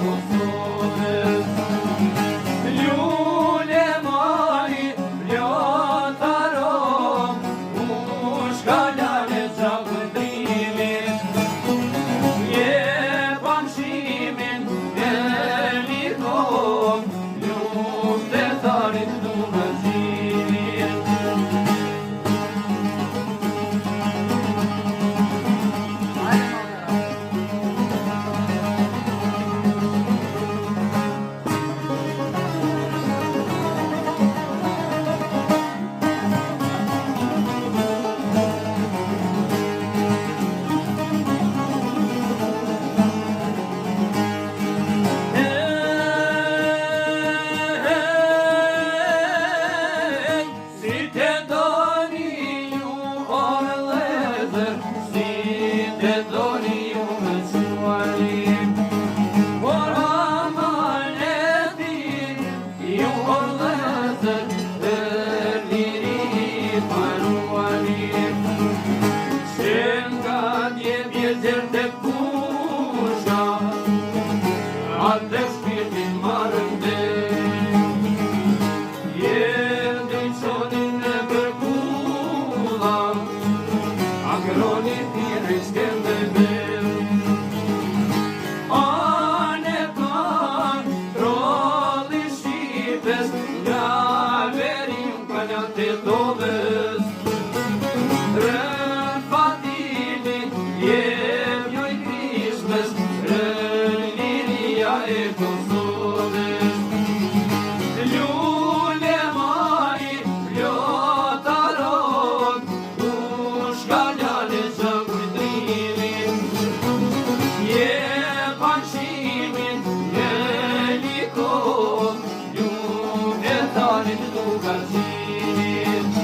Kosovës. Lule mari, vljota rom, u shkallale gjavëndrimit. Jepam shimin e likom, luftetarit du vazhimit. Atë shpirtin marrën dhe Jende i qonin e përkulla Agroni tjere shkende dhe Ane kan trolli shqipes Nga verim kaljat e tobes Rën fatili jem joj krishmes e Kosovës. Lule mari, vljota rom, u shkallale gjavëndrimit. Jepam shimin e likom, luftetarit du vazhimit.